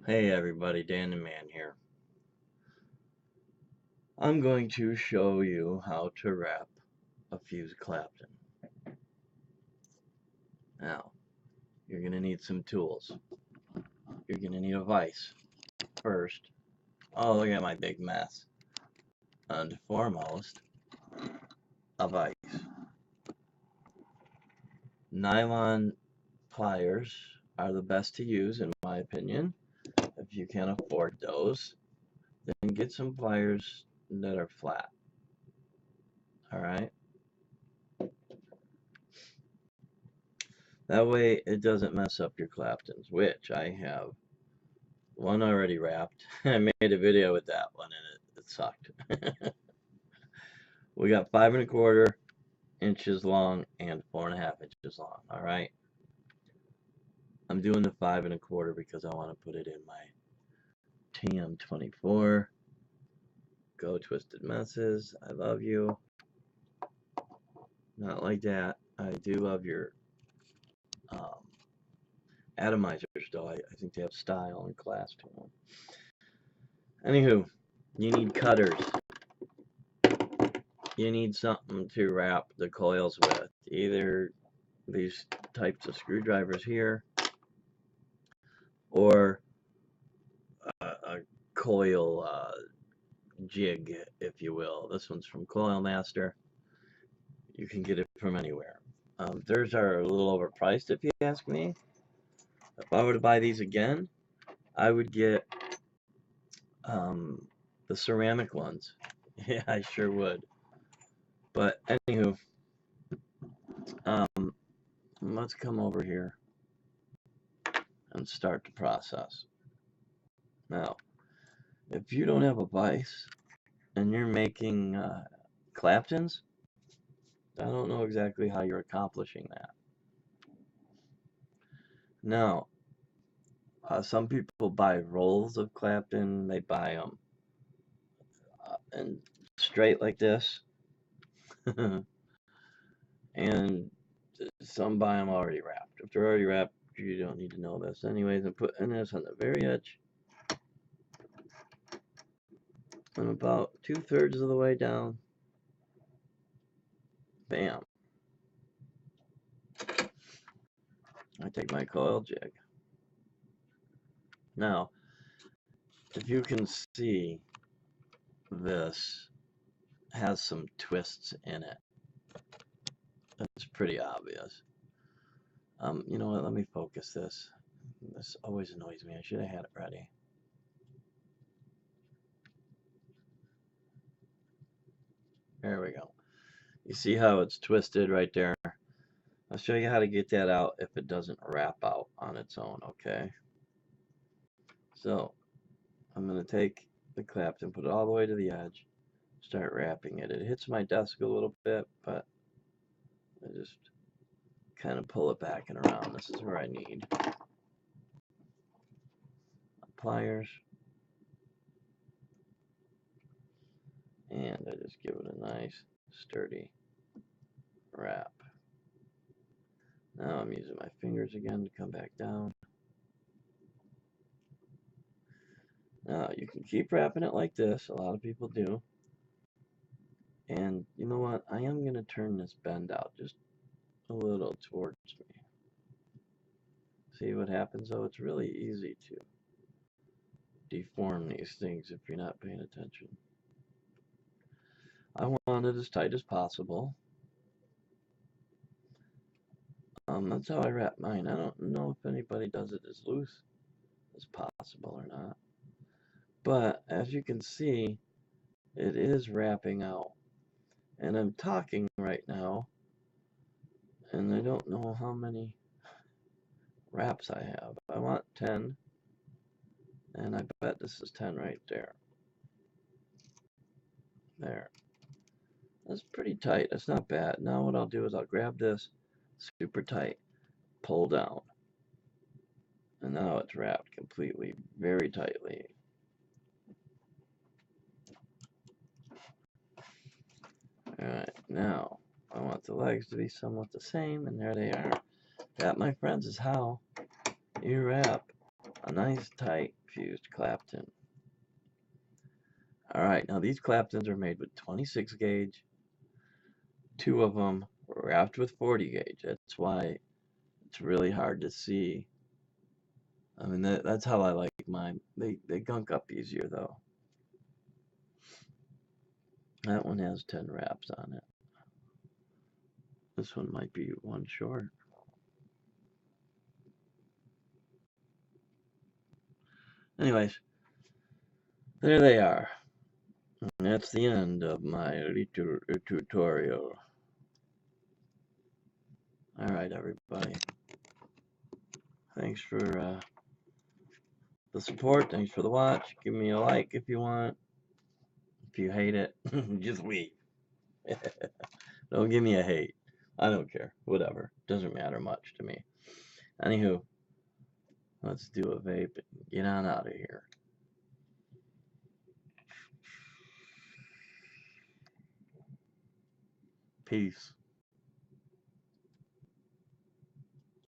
Hey everybody, Dan the Man here. I'm going to show you how to wrap a fused Clapton. Now, you're going to need some tools. You're going to need a vise first. Oh, look at my big mess. And foremost, a vise. Nylon pliers are the best to use in my opinion. If you can't afford those, then get some pliers that are flat. Alright? That way it doesn't mess up your Claptons, which I have one already wrapped. I made a video with that one and it sucked. We got 5¼ inches long and 4½ inches long. Alright. I'm doing the 5¼ because I want to put it in my TM24. Go Twisted Messes. I love you. Not like that. I do love your atomizers though. I think they have style and class to them. Anywho, you need cutters. You need something to wrap the coils with. Either these types of screwdrivers here or a coil jig, if you will. This one's from Coil Master. You can get it from anywhere. Theirs are a little overpriced if you ask me. If I were to buy these again, I would get the ceramic ones. Yeah, I sure would. But anywho, let's come over here and start the process. Now, if you don't have a vise and you're making Claptons, I don't know exactly how you're accomplishing that. Now, some people buy rolls of Clapton. They buy them and straight like this. And some buy them already wrapped. If they're already wrapped, you don't need to know this. Anyways, I'm putting this on the very edge. I'm about 2/3 of the way down. Bam. I take my coil jig. Now, if you can see, this has some twists in it. That's pretty obvious. You know what? Let me focus this. This always annoys me. I should have had it ready. There we go. You see how it's twisted right there? I'll show you how to get that out if it doesn't wrap out on its own, okay? So, I'm going to take the Clapton, put it all the way to the edge, start wrapping it. It hits my desk a little bit, but I just kind of pull it back and around. This is where I need pliers. And I just give it a nice, sturdy wrap. Now I'm using my fingers again to come back down. Now you can keep wrapping it like this. A lot of people do. And you know what? I am going to turn this bend out just a little towards me. See what happens though? It's really easy to deform these things if you're not paying attention. I want it as tight as possible. That's how I wrap mine. I don't know if anybody does it as loose as possible or not. But as you can see, it is wrapping out. And I'm talking right now, and I don't know how many wraps I have. I want 10, and I bet this is 10 right there. There. That's pretty tight. That's not bad. Now what I'll do is I'll grab this super tight, pull down, and now it's wrapped completely, very tightly. Alright, now I want the legs to be somewhat the same, and there they are. That, my friends, is how you wrap a nice tight fused Clapton. Alright, now these Claptons are made with 26 gauge. 2 of them are wrapped with 40 gauge. That's why it's really hard to see. I mean, that's how I like mine. They gunk up easier, though. That one has 10 wraps on it. This one might be one short. Anyways, there they are. And that's the end of my little tutorial. Alright, everybody. Thanks for the support. Thanks for the watch. Give me a like if you want. If you hate it, just leave. Don't give me a hate. I don't care. Whatever. Doesn't matter much to me. Anywho, let's do a vape and get on out of here. Peace.